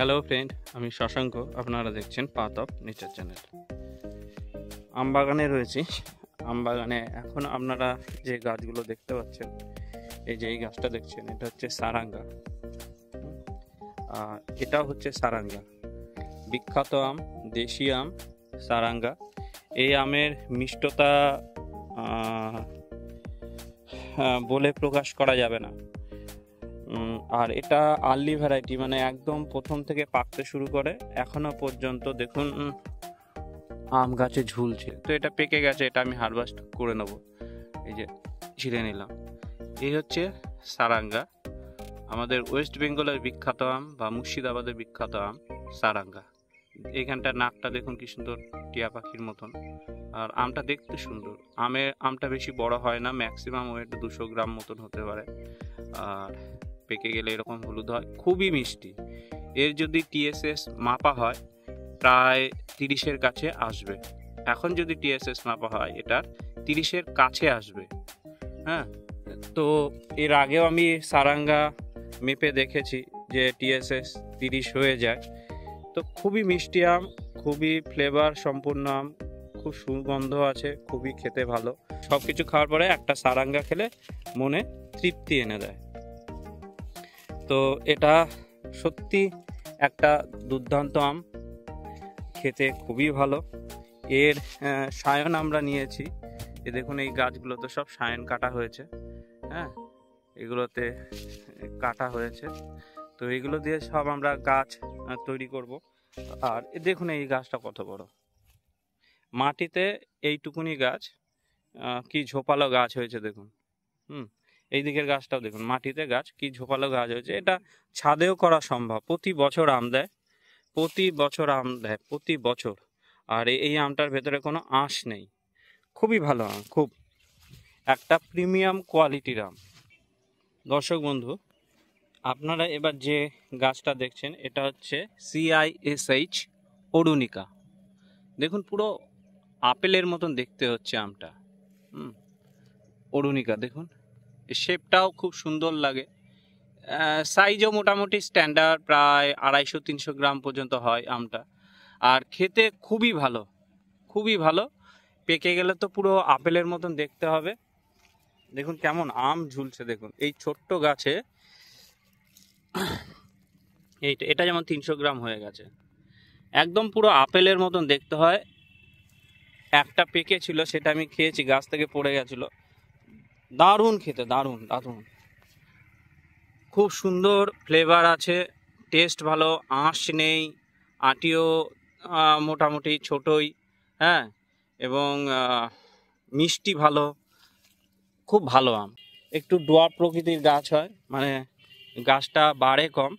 Hello friend, আমি শশাঙ্ক। আপনারা দেখছেন পাথ অফ নেচার চ্যানেল। আমবাগানে রয়েছি। আমবাগানে এখন আপনারা যে গাছগুলো দেখতে পাচ্ছেন, এই গাছটা দেখছেন, এটা হচ্ছে সারাঙ্গা। আর এটা হচ্ছে সারাঙ্গা, বিখ্যাত আম, দেশি আম সারাঙ্গা। এই আমের মিষ্টতা বলে প্রকাশ করা যাবে না। আর এটা আর্লি ভ্যারাইটি, মানে একদম প্রথম থেকে পাকতে শুরু করে এখনো পর্যন্ত দেখুন আম গাছে ঝুলছে। তো এটা পেকে গেছে, এটা আমি হারভেস্ট করে নেব। এই যে ছিঁড়ে নিলাম। এই হচ্ছে সারাঙ্গা, আমাদের ওয়েস্ট বেঙ্গলের বিখ্যাত আম বা মুর্শিদাবাদের বিখ্যাত আম সারাঙ্গা। এইখানটার নাকটা দেখুন কি সুন্দর, টিয়া পাখির মতন। আর আমটা দেখতে সুন্দর। আমটা বেশি বড় হয় না, ম্যাক্সিমাম ওয়েট 200 গ্রাম মতন হতে পারে। আর পেকে গেলে এরকম হলুদ হয়, খুবই মিষ্টি। এর যদি টিএসএস মাপা হয় প্রায় 30-এর কাছে আসবে। এখন যদি টিএসএস মাপা হয় এটার 30-এর কাছে আসবে। হ্যাঁ, তো এর আগেও আমি সারাঙ্গা মেপে দেখেছি যে টিএসএস 30 হয়ে যায়। তো খুবই মিষ্টি আম, খুবই ফ্লেভার সম্পূর্ণ আম, খুব সুগন্ধ আছে, খুবই খেতে ভালো। সব কিছু খাওয়ার পরে একটা সারাঙ্গা খেলে মনে তৃপ্তি এনে দেয়। তো এটা সত্যি একটা দুর্দান্ত আম, খেতে খুবই ভালো। এর সায়ন আমরা নিয়েছি। এ দেখুন, এই গাছগুলোতে সব সায়ন কাটা হয়েছে। হ্যাঁ, এগুলোতে কাটা হয়েছে। তো এগুলো দিয়ে সব আমরা গাছ তৈরি করব। আর দেখুন এই গাছটা কত বড়, মাটিতে এইটুকুনি গাছ, কি ঝোপালো গাছ হয়েছে দেখুন। এই দিকের গাছটাও দেখুন, মাটিতে গাছ, কি ঝোপালো গাছ হয়েছে। এটা ছাদেও করা সম্ভব। প্রতি বছর আম দেয়, প্রতি বছর। আর এই আমটার ভেতরে কোনো আঁশ নেই, খুবই ভালো আম, খুব একটা প্রিমিয়াম কোয়ালিটির আম। দর্শক বন্ধু, আপনারা এবার যে গাছটা দেখছেন এটা হচ্ছে CISH অরুণিকা। দেখুন পুরো আপেলের মতন দেখতে হচ্ছে আমটা। অরুণিকা দেখুন, শেপটাও খুব সুন্দর লাগে। সাইজও মোটামুটি স্ট্যান্ডার্ড, প্রায় 250-300 গ্রাম পর্যন্ত হয় আমটা। আর খেতে খুবই ভালো, খুবই ভালো। পেকে গেলে তো পুরো আপেলের মতন দেখতে হবে। দেখুন কেমন আম ঝুলছে দেখুন এই ছোট্ট গাছে। এটা যেমন 300 গ্রাম হয়ে গেছে, একদম পুরো আপেলের মতন দেখতে হয়। একটা পেকে ছিল, সেটা আমি খেয়েছি, গাছ থেকে পড়ে গেছিল। দারুণ খেতে, দারুণ দারুণ, খুব সুন্দর ফ্লেভার আছে, টেস্ট ভালো, আঁশ নেই, আটিও মোটামুটি ছোটই। হ্যাঁ, এবং মিষ্টি ভালো, খুব ভালো আম। একটু ডোয়ার্ফ প্রকৃতির গাছ হয়, মানে গাছটা বাড়ে কম,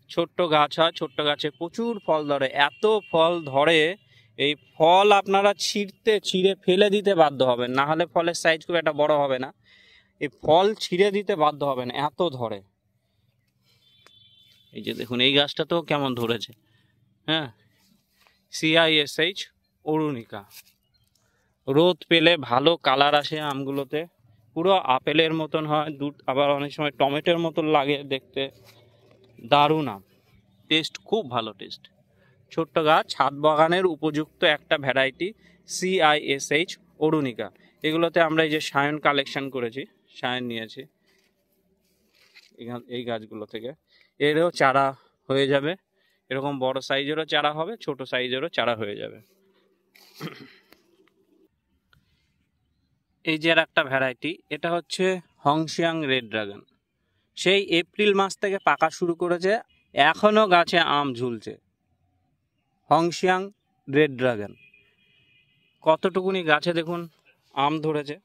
ছোট্ট গাছ হয়। ছোট্ট গাছে প্রচুর ফল ধরে, এত ফল ধরে, এই ফল আপনারা ছিঁড়ে ফেলে দিতে বাধ্য হবেন, না হলে ফলের সাইজ খুব একটা বড় হবে না। এই ফল ছিঁড়ে দিতে বাধ্য হবেন, এত ধরে। এই যে দেখুন এই গাছটা তো কেমন ধরেছে। হ্যাঁ, CISH অরুণিকা। রোদ পেলে ভালো কালার আসে আমগুলোতে, পুরো আপেলের মতন হয়, আবার অনেক সময় টমেটোর মতন লাগে দেখতে। দারুণ আম, টেস্ট খুব ভালো টেস্ট। ছোট্ট গাছ, ছাদ বাগানের উপযুক্ত একটা ভ্যারাইটি CISH অরুণিকা। এগুলোতে আমরা এই যে সায়ন কালেকশন করেছি, সায়ন নিয়েছি এই গাছগুলো থেকে। এরও চারা হয়ে যাবে, এরকম বড় সাইজেরও চারা হবে, ছোট সাইজেরও চারা হয়ে যাবে। এই যে আর একটা ভ্যারাইটি, এটা হচ্ছে হংশিয়াং রেড ড্রাগন। সেই এপ্রিল মাস থেকে পাকা শুরু করেছে, এখনো গাছে আম ঝুলছে। হংশিয়াং রেড ড্রাগন, কতটুকুনি গাছে দেখুন আম ধরেছে।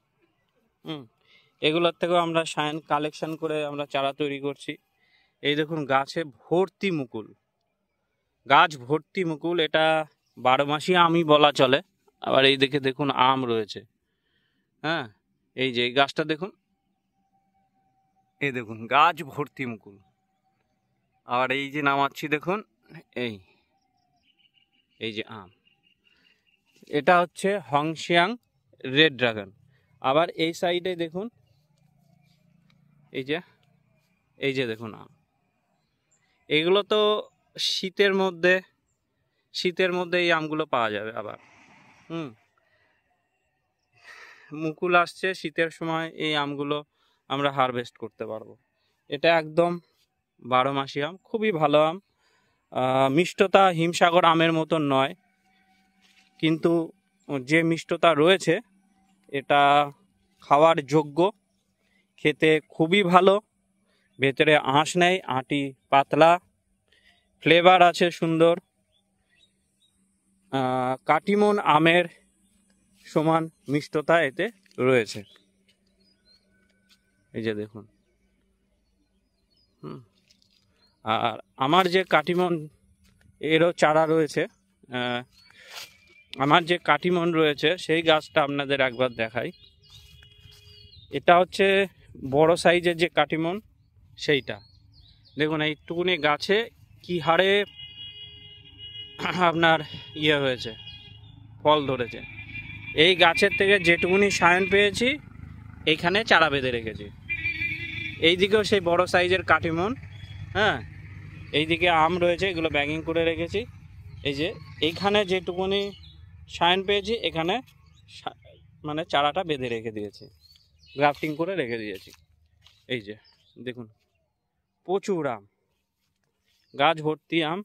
এগুলোর থেকেও আমরা সায়ন কালেকশন করে আমরা চারা তৈরি করছি। এই দেখুন গাছে ভর্তি মুকুল, গাছ ভর্তি মুকুল। এটা 12 মাসই আমই বলা চলে। আবার এই দিকে দেখুন আম রয়েছে। হ্যাঁ, এই যে এই গাছটা দেখুন, এই দেখুন গাছ ভর্তি মুকুল। আর এই যে নামাচ্ছি দেখুন, এই যে আম, এটা হচ্ছে হংশিয়াং রেড ড্রাগন। আবার এই সাইডে দেখুন, এই যে দেখুন আম। এগুলো তো শীতের মধ্যে এই আমগুলো পাওয়া যাবে আবার। মুকুল আসছে শীতের সময়, এই আমগুলো আমরা হারভেস্ট করতে পারবো। এটা একদম 12 মাসি আম, খুবই ভালো আম। মিষ্টতা হিমসাগর আমের মতন নয়, কিন্তু যে মিষ্টতা রয়েছে এটা খাওয়ার যোগ্য, খেতে খুবই ভালো। ভেতরে আঁশ নেই, আঁটি পাতলা, ফ্লেভার আছে সুন্দর। কাটিমন আমের সমান মিষ্টতা এতে রয়েছে। এই যে দেখুন। আর আমার যে কাটিমন এরও চারা রয়েছে, আমার যে কাটিমন রয়েছে সেই গাছটা আপনাদের একবার দেখাই। এটা হচ্ছে বড় সাইজের যে কাটিমন, সেইটা দেখুন। এইটুকুনি গাছে কি হারে আপনার হয়েছে, ফল ধরেছে। এই গাছের থেকে যেটুকুনি সায়ন পেয়েছি এইখানে চারা বেঁধে রেখেছি। এইদিকেও সেই বড় সাইজের কাটিমন, হ্যাঁ, এইদিকে আম রয়েছে, এগুলো ব্যাগিং করে রেখেছি। এই যে এইখানে যেটুকুনি সায়ন পেয়েছি এখানে মানে চারাটা বেঁধে রেখে দিয়েছি, গ্রাফটিং করে রেখে দিয়েছি। এই যে দেখুন, প্রচুর আম, গাছ ভর্তি আম।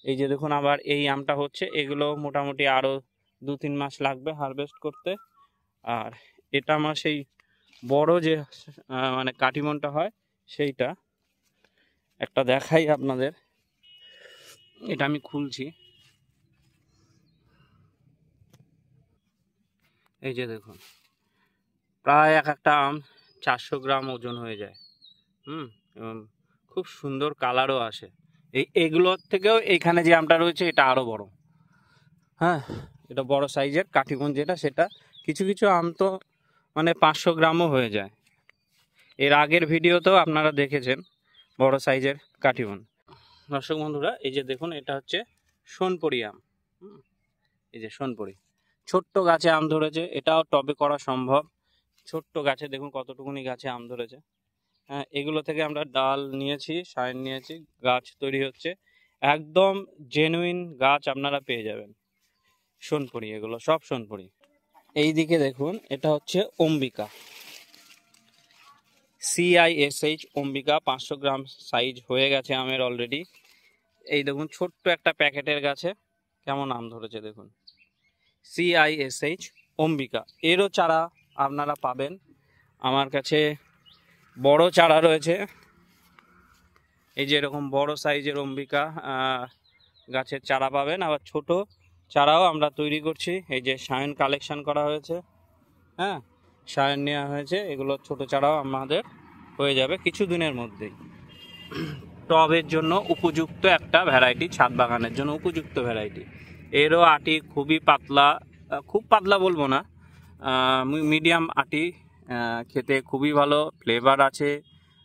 এই যে দেখুন, আবার এই আমটা হচ্ছে, এগুলো মোটামুটি আরও 2-3 মাস লাগবে হারভেস্ট করতে। আর এটা আমার সেই বড় যে মানে কাটিমনটা হয় সেইটা একটা দেখাই আপনাদের। এটা আমি খুলছি। এই যে দেখুন, প্রায় একটা আম 400 গ্রাম ওজন হয়ে যায়। এবং খুব সুন্দর কালারও আসে। এগুলোর থেকেও এইখানে যে আমটা রয়েছে এটা আরও বড়। হ্যাঁ, এটা বড় সাইজের কাটিমন যেটা, সেটা কিছু কিছু আম তো মানে 500 গ্রামও হয়ে যায়। এর আগের ভিডিওতেও আপনারা দেখেছেন বড় সাইজের কাটিমন। দর্শক বন্ধুরা, এই যে দেখুন, এটা হচ্ছে সোনপুরি আম। এই যে সোনপুরি, ছোট্ট গাছে আম ধরেছে। এটাও টবে করা সম্ভব। ছোট্ট গাছে দেখুন কতটুকুনি গাছে আম ধরেছে। হ্যাঁ, এগুলো থেকে আমরা ডাল নিয়েছি, সাইন নিয়েছি, গাছ তৈরি হচ্ছে। একদম জেনুইন গাছ আপনারা পেয়ে যাবেন। সোনপুরি, এগুলো সব সোনপুরি। এই দিকে দেখুন, এটা হচ্ছে অম্বিকা, CISH অম্বিকা। 500 গ্রাম সাইজ হয়ে গেছে আমের অলরেডি। এই দেখুন, ছোট্ট একটা প্যাকেটের গাছে কেমন আম ধরেছে দেখুন। CISH অম্বিকা, এরও চারা আপনারা পাবেন আমার কাছে। বড় চারা রয়েছে, এই যে এরকম বড় সাইজের অম্বিকা গাছের চারা পাবেন। আবার ছোট চারাও আমরা তৈরি করছি। এই যে সায়ন কালেকশন করা হয়েছে, হ্যাঁ, সায়ন নেওয়া হয়েছে। এগুলো ছোট চারাও আমাদের হয়ে যাবে কিছু দিনের মধ্যেই। টবের জন্য উপযুক্ত একটা ভ্যারাইটি, ছাদ বাগানের জন্য উপযুক্ত ভ্যারাইটি। এরও আটি খুবই পাতলা, খুব পাতলা বলবো না, মিডিয়াম আটি। খেতে খুবই ভালো, ফ্লেভার আছে,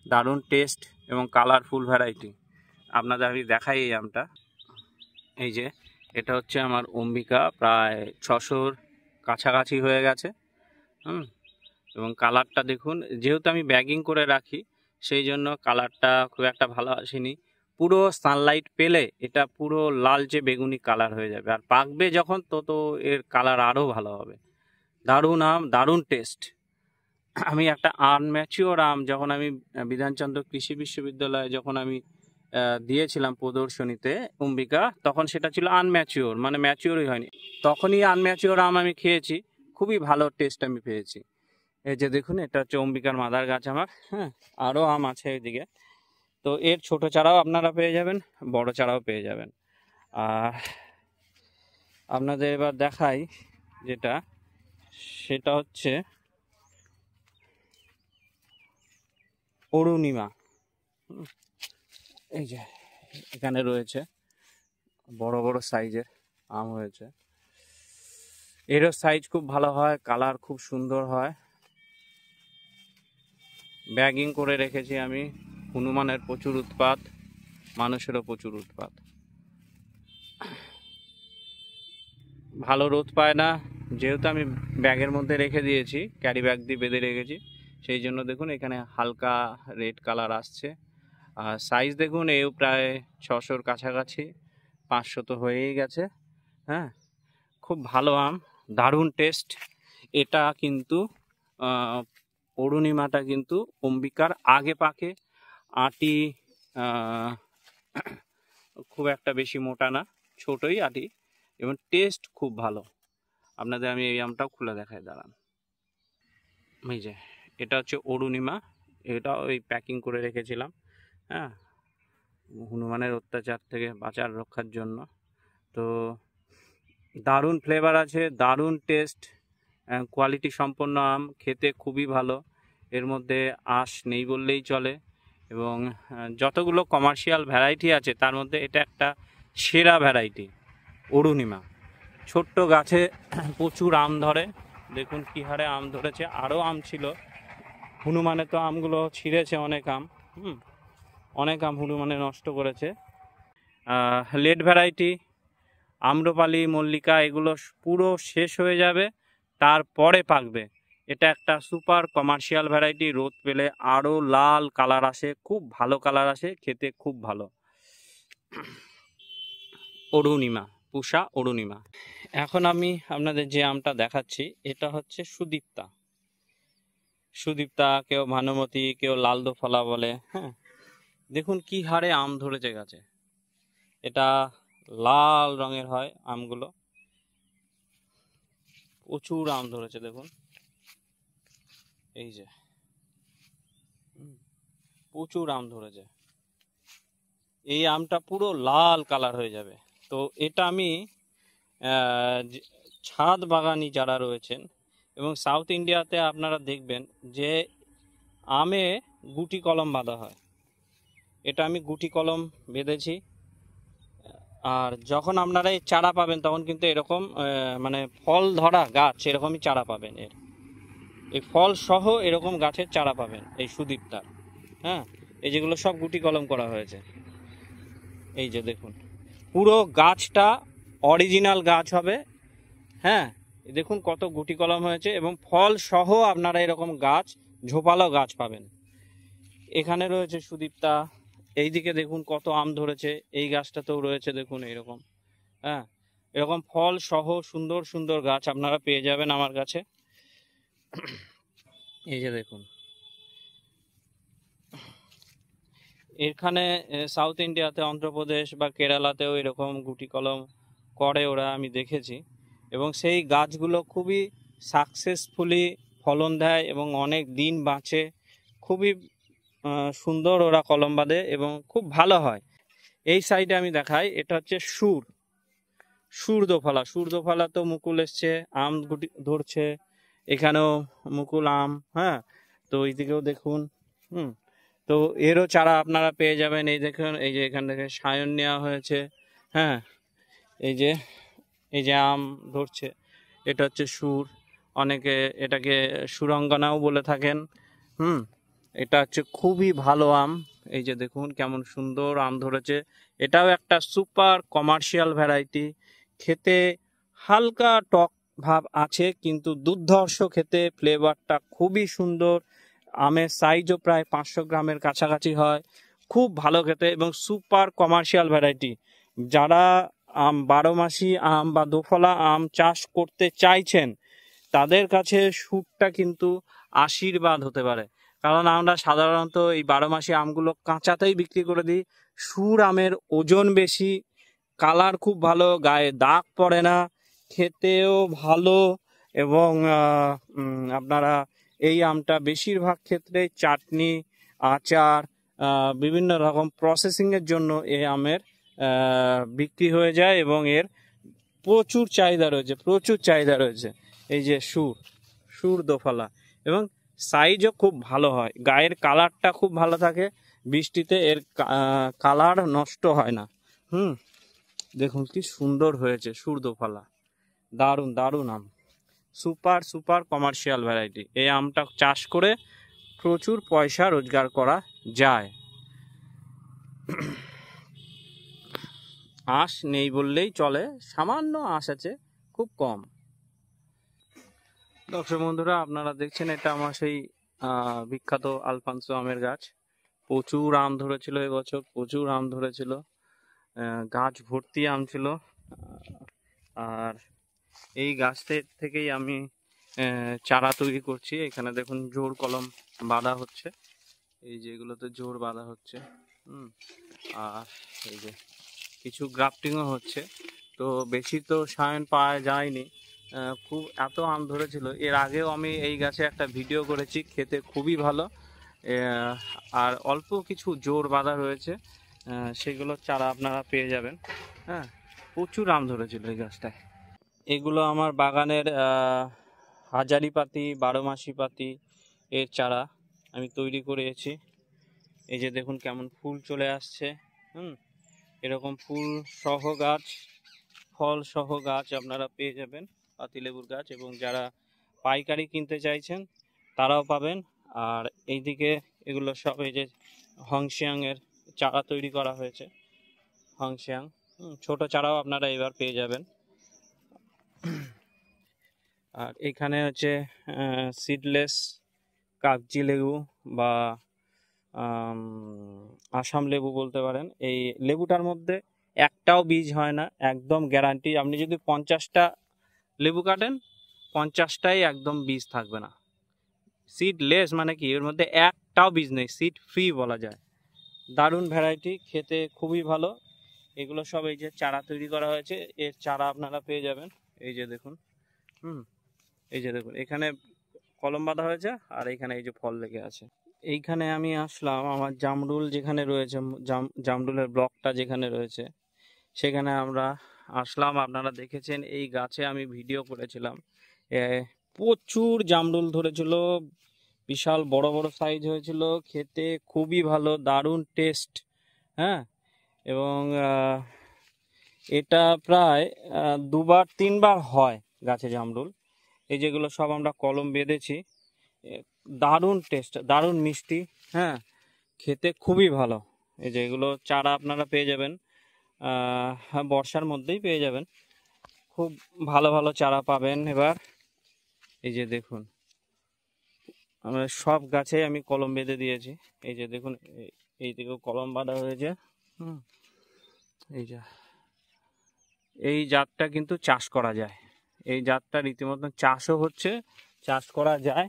দারুণ টেস্ট এবং কালারফুল ভ্যারাইটি। আপনাদের আমি দেখাই এই আমটা। এই যে এটা হচ্ছে আমার অম্বিকা, প্রায় 600-র কাছাকাছি হয়ে গেছে। এবং কালারটা দেখুন, যেহেতু আমি ব্যাগিং করে রাখি সেই জন্য কালারটা খুব একটা ভালো আসেনি। পুরো সানলাইট পেলে এটা পুরো লালচে বেগুনি কালার হয়ে যাবে, আর পাকবে যখন তত এর কালার আরও ভালো হবে। দারুণ আম, দারুণ টেস্ট। আমি একটা আনম্যাচিওর আম যখন আমি বিধানচন্দ্র কৃষি বিশ্ববিদ্যালয়ে যখন আমি দিয়েছিলাম প্রদর্শনীতে অম্বিকা, তখন সেটা ছিল আনম্যাচিওর, মানে ম্যাচিওরই হয়নি। তখনই আনম্যাচিওর আম আমি খেয়েছি, খুবই ভালো টেস্ট আমি পেয়েছি। এই যে দেখুন, এটা হচ্ছে অম্বিকার মাদার গাছ আমার। হ্যাঁ, আরও আম আছে এদিকে। তো এর ছোট চারাও আপনারা পেয়ে যাবেন, বড় চারাও পেয়ে যাবেন। আর আপনাদের এবার দেখাই যেটা, সেটা হচ্ছে অরুণিমা। এই যে এখানে রয়েছে বড় বড় সাইজের আম হয়েছে। এরও সাইজ খুব ভালো হয়, কালার খুব সুন্দর হয়। ব্যাগিং করে রেখেছি আমি। হনুমানের প্রচুর উৎপাত, মানুষেরও প্রচুর উৎপাত। ভালো রোদ পায় না, যেহেতু আমি ব্যাগের মধ্যে রেখে দিয়েছি, ক্যারি ব্যাগ দিয়ে বেঁধে রেখেছি, সেই জন্য দেখুন এখানে হালকা রেড কালার আসছে। আর সাইজ দেখুন এও প্রায় 600-র কাছাকাছি, 500 তো হয়েই গেছে। হ্যাঁ, খুব ভালো আম, দারুণ টেস্ট। এটা কিন্তু অরুণিমাটা কিন্তু অম্বিকার আগে পাকে, আটি খুব একটা বেশি মোটা না, ছোটই আটি, এবং টেস্ট খুব ভালো। আপনাদের আমি এই আমটাও খুলে দেখাই, দাঁড়ান। এই যে এটা হচ্ছে অরুণিমা, এটা ওই প্যাকিং করে রেখেছিলাম, হ্যাঁ, হনুমানের অত্যাচার থেকে বাঁচার রক্ষার জন্য। তো দারুণ ফ্লেভার আছে, দারুণ টেস্ট, কোয়ালিটি সম্পন্ন আম, খেতে খুবই ভালো। এর মধ্যে আঁশ নেই বললেই চলে, এবং যতগুলো কমার্শিয়াল ভ্যারাইটি আছে তার মধ্যে এটা একটা সেরা ভ্যারাইটি অরুণিমা। ছোট্ট গাছে প্রচুর আম ধরে, দেখুন কী হারে আম ধরেছে। আরও আম ছিল, হনুমানে তো আমগুলো ছিঁড়েছে অনেক আম, অনেক আম হনুমানে নষ্ট করেছে। লেট ভ্যারাইটি আম্রপালি, মল্লিকা এগুলো পুরো শেষ হয়ে যাবে, তারপরে পাকবে। এটা একটা সুপার কমার্শিয়াল ভ্যারাইটি, রোদ পেলে আরও লাল কালার আসে, খুব ভালো কালার আসে, খেতে খুব ভালো। অরুণিমা, পুষা অরুণিমা। এখন আমি আপনাদের যে আমটা দেখাচ্ছি এটা হচ্ছে সুদীপ্তা। সুদীপ্তা, কেউ ভানুমতি, কেউ লালদোফলা বলে। হ্যাঁ, দেখুন কি হারে আম ধরেছে গাছে। এটা লাল রঙের হয় আমগুলো, প্রচুর আম ধরেছে দেখুন, এই যে প্রচুর আম ধরেছে। এই আমটা পুরো লাল কালার হয়ে যাবে। তো এটা আমি ছাদ বাগানি যারা রয়েছেন এবং সাউথ ইন্ডিয়াতে আপনারা দেখবেন যে আমে গুটি কলম বাঁধা হয়, এটা আমি গুটি কলম বেঁধেছি। আর যখন আপনারা এই চারা পাবেন তখন কিন্তু এরকম মানে ফল ধরা গাছ এরকমই চারা পাবেন, এর এই ফল সহ এরকম গাছের চারা পাবেন এই সুদীপ্তার। হ্যাঁ, এই যেগুলো সব গুটি কলম করা হয়েছে, এই যে দেখুন পুরো গাছটা অরিজিনাল গাছ হবে। হ্যাঁ, দেখুন কত গুটি কলম হয়েছে, এবং ফল সহ আপনারা এরকম গাছ, ঝোপালো গাছ পাবেন। এখানে রয়েছে সুদীপ্তা, এইদিকে দেখুন কত আম ধরেছে, এই গাছটাতেও রয়েছে দেখুন এইরকম। হ্যাঁ, এরকম ফল সহ সুন্দর সুন্দর গাছ আপনারা পেয়ে যাবেন আমার কাছে। এই যে দেখুন, এখানে সাউথ ইন্ডিয়াতে অন্ধ্রপ্রদেশ বা কেরালাতেও এরকম গুটি কলম করে ওরা, আমি দেখেছি, এবং সেই গাছগুলো খুবই সাকসেসফুলি ফলন দেয় এবং অনেক দিন বাঁচে, খুবই সুন্দর ওরা কলম বাঁধে এবং খুব ভালো হয়। এই সাইডে আমি দেখাই, এটা হচ্ছে সুরদোফলা। সুরদোফলা তো মুকুল এসছে, আম গুটি ধরছে, এখানেও মুকুল আম। হ্যাঁ, তো এইদিকেও দেখুন, তো এরও চারা আপনারা পেয়ে যাবেন। এই দেখুন, এই যে এখান থেকে সায়ন নেওয়া হয়েছে। হ্যাঁ, এই যে আম ধরছে, এটা হচ্ছে সুর, অনেকে এটাকে সুরঙ্গনাও বলে থাকেন। এটা হচ্ছে খুবই ভালো আম, এই যে দেখুন কেমন সুন্দর আম ধরেছে। এটাও একটা সুপার কমার্শিয়াল ভ্যারাইটি, খেতে হালকা টক ভাব আছে কিন্তু দুর্ধর্ষ খেতে, ফ্লেভারটা খুবই সুন্দর। আমের সাইজও প্রায় 500 গ্রামের কাছাকাছি হয়, খুব ভালো খেতে এবং সুপার কমার্শিয়াল ভ্যারাইটি। যারা আম 12 মাসি আম বা দোফলা আম চাষ করতে চাইছেন তাদের কাছে সুরটা কিন্তু আশীর্বাদ হতে পারে, কারণ আমরা সাধারণত এই 12 মাসি আমগুলো কাঁচাতেই বিক্রি করে দিই। সুর আমের ওজন বেশি, কালার খুব ভালো, গায়ে দাগ পড়ে না, খেতেও ভালো, এবং আপনারা এই আমটা বেশিরভাগ ক্ষেত্রে চাটনি, আচার, বিভিন্ন রকম প্রসেসিংয়ের জন্য এই আমের বিক্রি হয়ে যায় এবং এর প্রচুর চাহিদা রয়েছে। এই যে সুর দোফালা, এবং সাইজও খুব ভালো হয়, গায়ের কালারটা খুব ভালো থাকে, বৃষ্টিতে এর কালার নষ্ট হয় না। দেখুন কি সুন্দর হয়েছে সুর দোফালা, দারুণ দারুণ আম, সুপার কমার্শিয়াল ভ্যারাইটি। এই আমটা চাষ করে প্রচুর পয়সা রোজগার করা যায়। আঁশ নেই বললেই চলে, সামান্য আঁশ আছে, খুব কম। দর্শক বন্ধুরা, আপনারা দেখছেন এটা আমার সেই বিখ্যাত আলফানসো আমের গাছ। প্রচুর আম ধরেছিল এবছর, প্রচুর আম ধরেছিল, গাছ ভর্তি আম ছিল। আর এই গাছটা থেকেই আমি চারা তৈরি করছি। এখানে দেখুন জোর কলম বাঁধা হচ্ছে, এই যে এগুলোতে জোর বাঁধা হচ্ছে। আর এই যে কিছু গ্রাফটিংও হচ্ছে। তো বেশি তো সায়ন পাওয়া যায়নি, খুব এত আম ধরেছিল। এর আগেও আমি এই গাছে একটা ভিডিও করেছি, খেতে খুবই ভালো। আর অল্প কিছু জোর বাঁধা রয়েছে, সেগুলোর চারা আপনারা পেয়ে যাবেন। হ্যাঁ, প্রচুর আম ধরেছিল এই গাছটায়। এগুলো আমার বাগানের হাজারি পাতি, 12 মাসি পাতি এর চারা আমি তৈরি করেছি। এই যে দেখুন কেমন ফুল চলে আসছে। এরকম ফুল সহ গাছ, ফল সহ গাছ আপনারা পেয়ে যাবেন, পাতিলেবুর গাছ। এবং যারা পাইকারি কিনতে চাইছেন তারাও পাবেন। আর এইদিকে এগুলো সব এই যে হংসিয়াংয়ের চারা তৈরি করা হয়েছে, হংসিয়াং ছোট চারাও আপনারা এবার পেয়ে যাবেন। আর এখানে হচ্ছে সিডলেস কাগজি লেবু বা আসাম লেবু বলতে পারেন। এই লেবুটার মধ্যে একটাও বীজ হয় না, একদম গ্যারান্টি। আপনি যদি 50টা লেবু কাটেন, 50টাই একদম বীজ থাকবে না। সিডলেস মানে কি, এর মধ্যে একটাও বীজ নেই, সিড ফ্রি বলা যায়। দারুণ ভ্যারাইটি, খেতে খুবই ভালো। এগুলো সব এই যে চারা তৈরি করা হয়েছে, এর চারা আপনারা পেয়ে যাবেন। এই যে দেখুন, এই যে দেখুন এখানে কলম বাঁধা হয়েছে, আর এইখানে এই যে ফল লেগে আছে। এইখানে আমি আসলাম, আমার জামরুল যেখানে রয়েছে, জামরুলের ব্লকটা যেখানে রয়েছে, সেখানে আমরা আসলাম। আপনারা দেখেছেন এই গাছে আমি ভিডিও করেছিলাম, প্রচুর জামরুল ধরেছিল, বিশাল বড় বড় সাইজ হয়েছিল, খেতে খুবই ভালো, দারুণ টেস্ট। হ্যাঁ, এবং এটা প্রায় 2-3বার হয় গাছে জামরুল। এই যেগুলো সব আমরা কলম বেঁধেছি, দারুণ টেস্ট, দারুণ মিষ্টি। হ্যাঁ, খেতে খুবই ভালো। এই যে এগুলো চারা আপনারা পেয়ে যাবেন, বর্ষার মধ্যেই পেয়ে যাবেন। খুব ভালো ভালো চারা পাবেন এবার। এই যে দেখুন, আমরা সব গাছে আমি কলম বেঁধে দিয়েছি। এই যে দেখুন, এই দিকেও কলম বাঁধা হয়েছে। এই যে এই জাতটা কিন্তু চাষ করা যায়, এই জাতটা রীতিমতো চাষও হচ্ছে, চাষ করা যায়।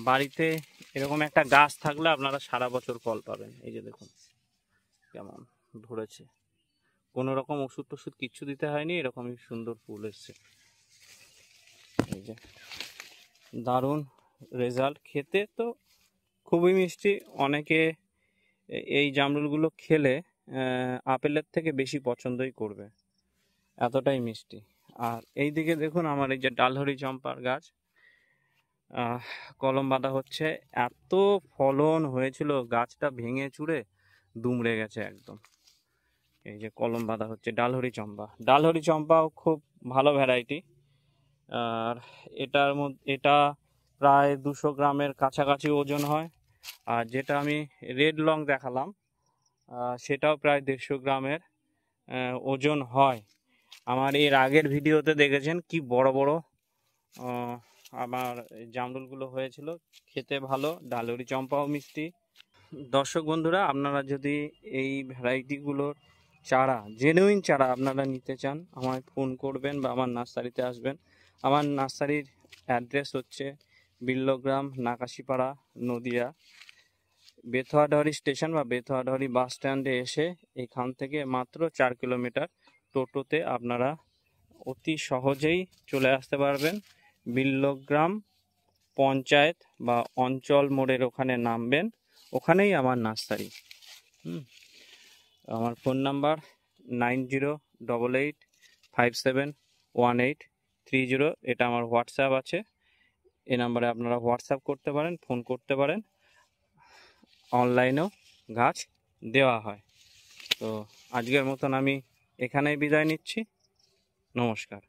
বাড়িতে এরকম একটা গাছ থাকলে আপনারা সারা বছর ফল পাবেন। এই যে দেখুন কেমন ধরেছে, কোনো রকম ওষুধ টষুধ কিচ্ছু দিতে হয়নি, এরকমই সুন্দর ফুল এসছে। এই যে দারুণ রেজাল্ট, খেতে তো খুবই মিষ্টি। অনেকে এই জামরুলগুলো খেলে আপেলের থেকে বেশি পছন্দই করবে, এতটাই মিষ্টি। আর এই দিকে দেখুন আমার এই যে ডালহরি চম্পার গাছ, কলম বাঁধা হচ্ছে। এত ফলন হয়েছিল, গাছটা ভেঙে চুরে দুমড়ে গেছে একদম। এই যে কলম বাঁধা হচ্ছে ডালহরি চম্পা, ডালহরি চম্পাও খুব ভালো ভ্যারাইটি। আর এটা প্রায় 200 গ্রামের কাছাকাছি ওজন হয়। আর যেটা আমি রেড লং দেখালাম, সেটাও প্রায় 150 গ্রামের ওজন হয়। আমার এর আগের ভিডিওতে দেখেছেন কি বড় বড় আমার জামরুলগুলো হয়েছিল, খেতে ভালো, ডালহরি চম্পাও মিষ্টি। দর্শক বন্ধুরা, আপনারা যদি এই ভ্যারাইটিগুলোর চারা, জেনুইন চারা আপনারা নিতে চান, আমায় ফোন করবেন বা আমার নার্সারিতে আসবেন। আমার নার্সারির অ্যাড্রেস হচ্ছে বিল্লগ্রাম, নাকাশিপাড়া, নদিয়া। বেথুয়াডহরি স্টেশন বা বেথুয়াডহরি বাস স্ট্যান্ডে এসে এখান থেকে মাত্র 4 কিলোমিটার টোটোতে আপনারা অতি সহজেই চলে আসতে পারবেন। বিল্লগ্রাম পঞ্চায়েত বা অঞ্চল মোড়ের ওখানে নামবেন, ওখানেই আমার নার্সারি। আমার ফোন নাম্বার 9088571830। এটা আমার হোয়াটসঅ্যাপ আছে, এই নাম্বারে আপনারা হোয়াটসঅ্যাপ করতে পারেন, ফোন করতে পারেন। অনলাইনেও গাছ দেওয়া হয়। তো আজকের মতন আমি এখানেই বিদায় নিচ্ছি। নমস্কার।